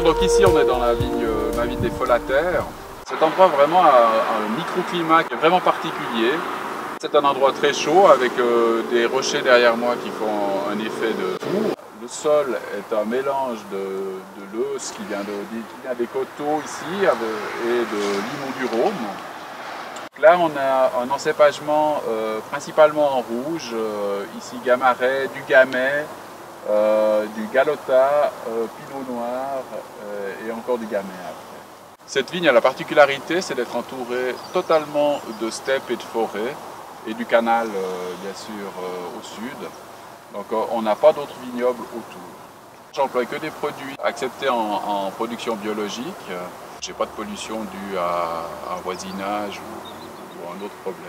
Bonjour, donc ici on est dans la vigne des Follataires. Cet endroit vraiment a un microclimat qui est vraiment particulier. C'est un endroit très chaud avec des rochers derrière moi qui font un effet de tour. Le sol est un mélange de l'euse qui vient des coteaux ici et de l'Imou du Rhône. Là on a un encépagement principalement en rouge, ici Gamaret, du Gamay, du Galota, Pinot Noir et encore du Gamay après. Cette vigne a la particularité, c'est d'être entourée totalement de steppes et de forêts et du canal bien sûr au sud. Donc on n'a pas d'autres vignobles autour. J'emploie que des produits acceptés en production biologique. J'ai pas de pollution due à un voisinage ou un autre problème.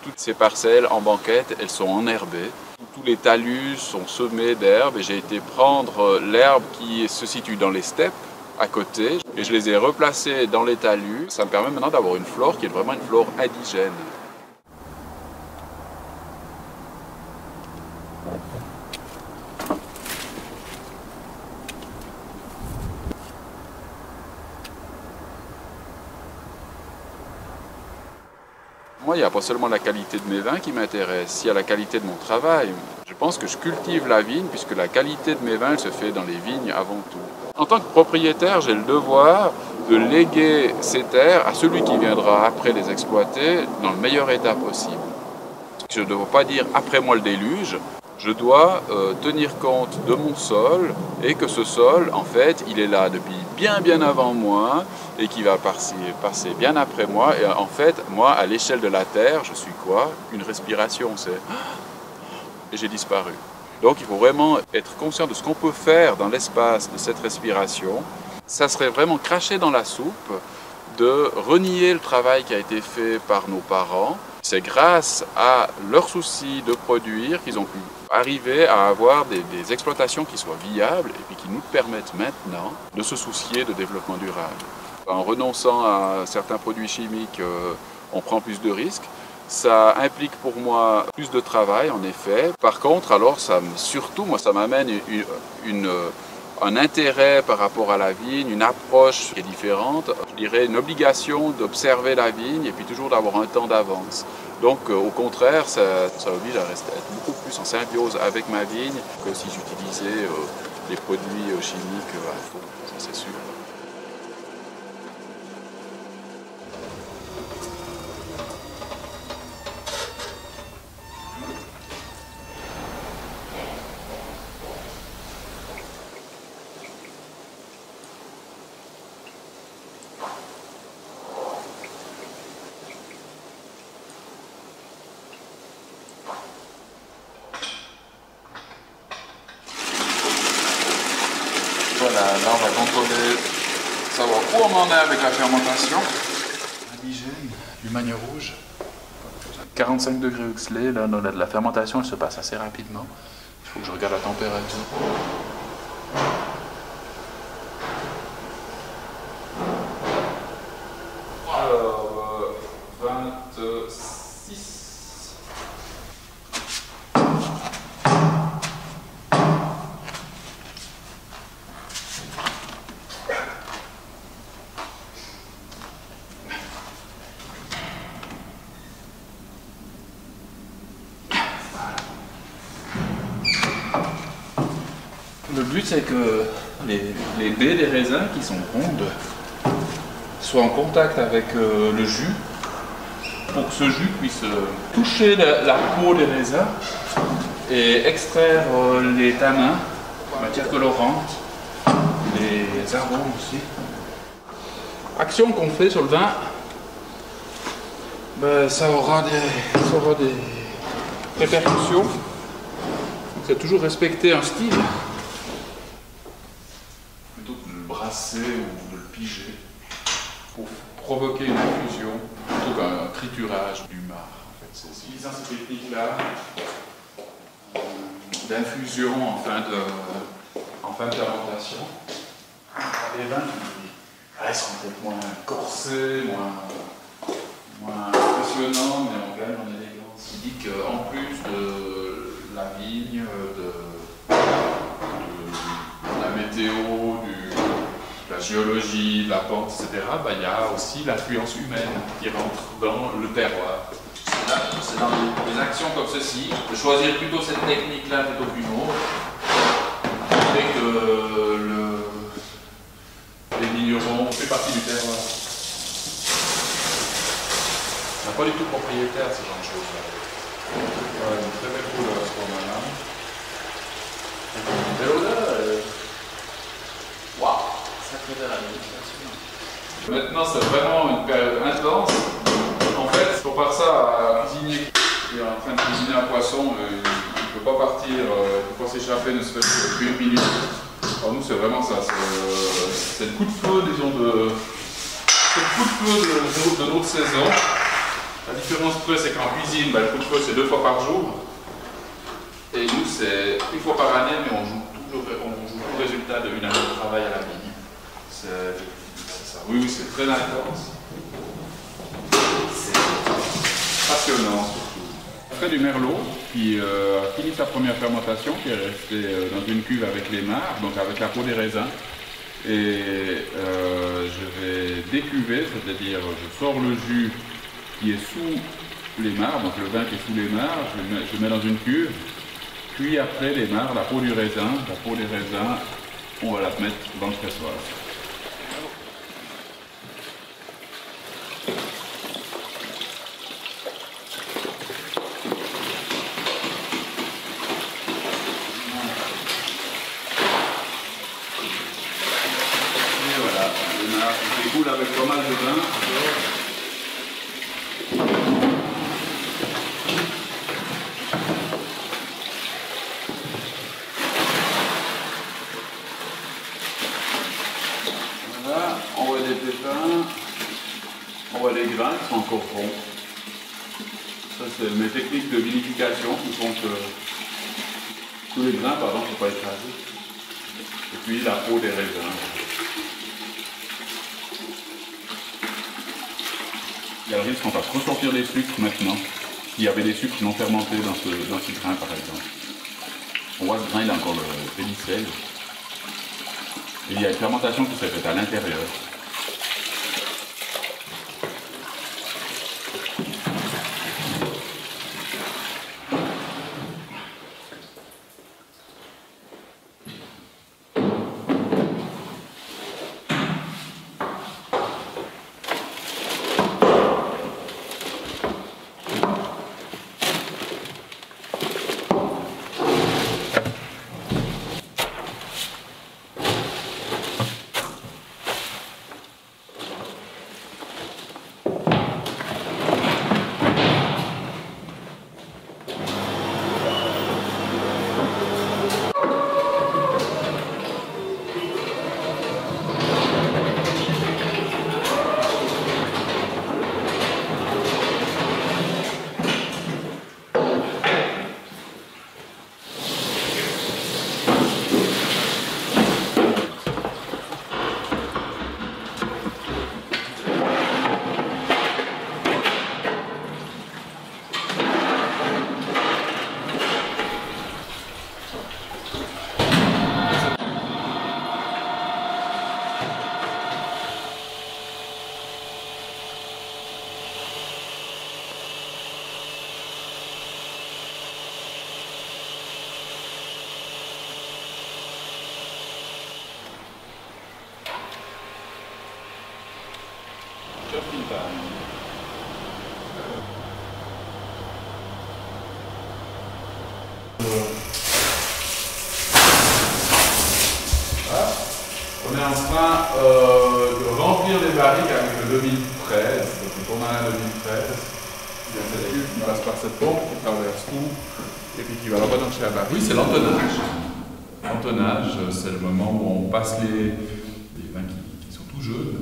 Toutes ces parcelles en banquette, elles sont enherbées. Tous les talus sont semés d'herbes et j'ai été prendre l'herbe qui se situe dans les steppes à côté et je les ai replacées dans les talus. Ça me permet maintenant d'avoir une flore qui est vraiment une flore indigène. Moi, il n'y a pas seulement la qualité de mes vins qui m'intéresse, il y a la qualité de mon travail. Je pense que je cultive la vigne puisque la qualité de mes vins elle se fait dans les vignes avant tout. En tant que propriétaire, j'ai le devoir de léguer ces terres à celui qui viendra après les exploiter dans le meilleur état possible. Je ne dois pas dire après moi le déluge, je dois tenir compte de mon sol et que ce sol, en fait, il est là depuis bien avant moi et qui va passer bien après moi. Et en fait, moi, à l'échelle de la Terre, je suis quoi? Une respiration, c'est... Et j'ai disparu. Donc il faut vraiment être conscient de ce qu'on peut faire dans l'espace de cette respiration. Ça serait vraiment cracher dans la soupe de renier le travail qui a été fait par nos parents. C'est grâce à leur souci de produire qu'ils ont pu arriver à avoir des exploitations qui soient viables et puis qui nous permettent maintenant de se soucier de développement durable. En renonçant à certains produits chimiques, on prend plus de risques. Ça implique pour moi plus de travail, en effet. Par contre, alors, surtout, moi, ça m'amène un intérêt par rapport à la vigne, une approche qui est différente. Je dirais une obligation d'observer la vigne et puis toujours d'avoir un temps d'avance. Donc, au contraire, ça oblige à être beaucoup plus en symbiose avec ma vigne que si j'utilisais des produits chimiques à fond, ça c'est sûr. Voilà, là on va contrôler, savoir où on en est avec la fermentation. Indigène, du Magne rouge. 45 degrés Huxley, là la fermentation elle se passe assez rapidement. Il faut que je regarde la température. Alors, 26. Le but c'est que les baies des raisins qui sont rondes soient en contact avec le jus pour que ce jus puisse toucher la peau des raisins et extraire les tanins, matière colorante, les arômes aussi. Action qu'on fait sur le vin, ben, ça aura des répercussions. C'est toujours respecter un style. Plutôt que de le brasser ou de le piger pour provoquer une infusion, plutôt qu'un triturage du marc. En fait, c'est utilisant cette technique-là d'infusion en fin de fermentation. Les vins qui sont peut-être moins corsés, moins impressionnants, mais en gagne en élégance. Il dit qu'en plus de la vigne, de la météo, de la géologie, de la pente, etc., bah, il y a aussi l'influence humaine qui rentre dans le terroir. C'est dans des actions comme ceci, de choisir plutôt cette technique-là plutôt qu'une autre, qui fait que les vignerons font partie du terroir. On n'a pas du tout propriétaire ce genre de choses-là. Ouais, une très belle couleur à ce moment-là. Belle odeur. Waouh, sacré de la nuit. Maintenant, c'est vraiment une période intense. En fait, pour faire ça à un cuisinier qui est en train de cuisiner un poisson, il ne peut pas partir, il ne peut pas s'échapper ne serait-ce qu'une minute. Alors nous, c'est vraiment ça. C'est le coup de feu, disons, de notre saison. La différence près, c'est qu'en cuisine, le coup de feu, c'est 2 fois par jour. Et nous, c'est 1 fois par année, mais on joue tout le résultat d'une année de travail à la vigne. C'est ça. Oui, c'est très intense. C'est passionnant, surtout. Après du merlot, qui a fini sa première fermentation, qui est resté dans une cuve avec les mares, donc avec la peau des raisins. Et je vais décuver, c'est-à-dire je sors le jus qui est sous les mares, donc le vin qui est sous les mares, je mets dans une cuve, puis après les mares, la peau des raisins, on va la mettre dans le pressoir. Et voilà, les mares qui découlent avec pas mal de vin. On voit des pépins, on voit les grains qui sont encore ronds. Ça, c'est mes techniques de vinification qui font que tous les grains, pardon, ne sont pas écrasés. Et puis la peau des raisins. Il y a le risque qu'on fasse ressortir les sucres maintenant. Il y avait des sucres non fermentés dans ce grain, par exemple. On voit que ce grain, il a encore le pédicelle. Et il y a une fermentation qui s'est faite à l'intérieur. On est en train de remplir les barriques avec le 2013, donc le tourmalin 2013. Il y a cette cuve qui passe par cette pompe, qui traverse tout, et puis qui va rebalancer la barrique. Oui, c'est l'entonnage. L'entonnage, c'est le moment où on passe les vins qui sont tout jeunes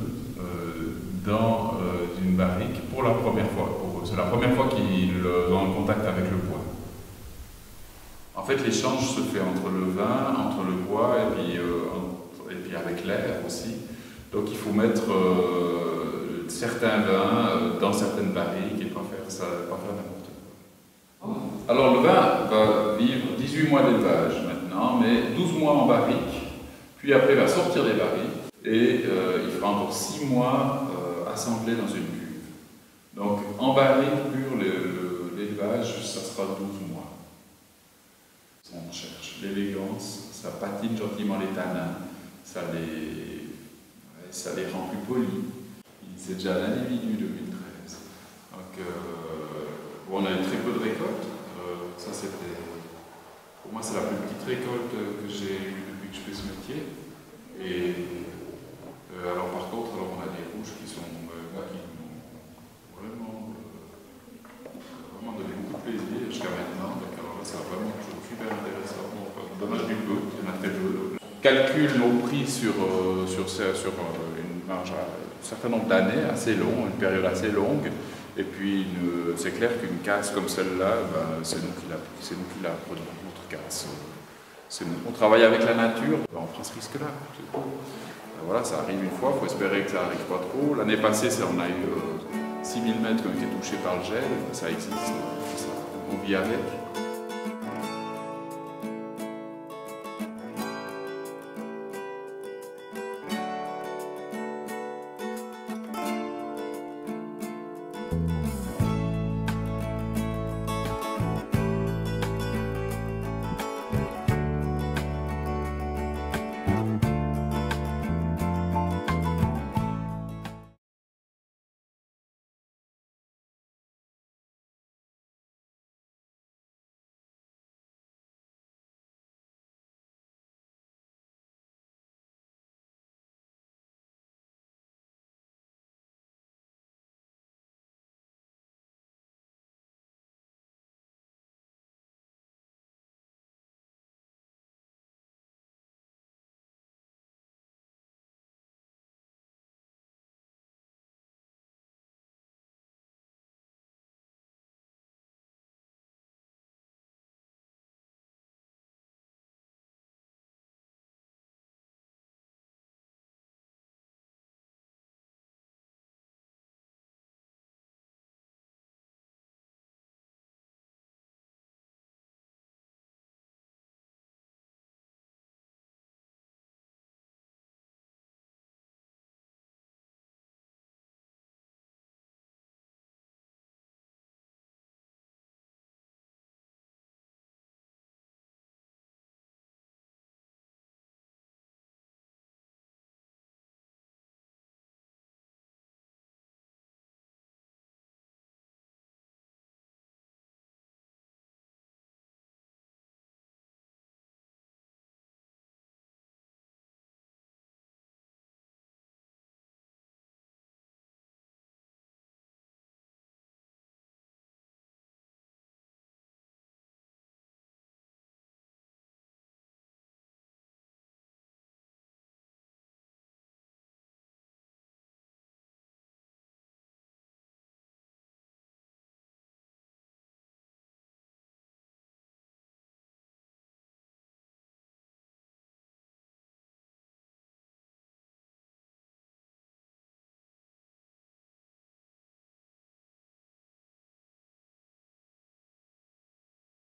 dans une barrique pour la première fois. C'est la première fois qu'ils ont en contact avec le bois. En fait, l'échange se fait entre le vin, entre le bois et puis avec l'air aussi. Donc il faut mettre certains vins dans certaines barriques et pas faire n'importe quoi. Alors le vin va vivre 18 mois d'élevage maintenant, mais 12 mois en barrique, Puis après, il va sortir des barils et il fera encore 6 mois assemblé dans une cuve. Donc en baril pur, l'élevage, ça sera 12 mois. On cherche l'élégance, ça patine gentiment les tanins, ça les rend plus polis. C'est déjà l'individu 2013. Donc, on a eu très peu de récoltes. Ça, pour moi, c'est la plus petite récolte que j'ai eue depuis que je fais ce métier. Et alors, par contre, on a des rouges qui m'ont vraiment donné beaucoup de plaisir jusqu'à maintenant. Donc, alors là, c'est vraiment toujours super intéressant. Dommage du peu, il y en a très peu. Calcule nos prix sur une marge à un certain nombre d'années, assez long, une période assez longue. Et puis, c'est clair qu'une casse comme celle-là, c'est nous qui la produit, notre casse. On travaille avec la nature, on prend ce risque-là. Voilà, ça arrive une fois, il faut espérer que ça n'arrive pas trop. L'année passée, on a eu 6000 mètres qui ont été touchés par le gel, ça existe, on vit avec.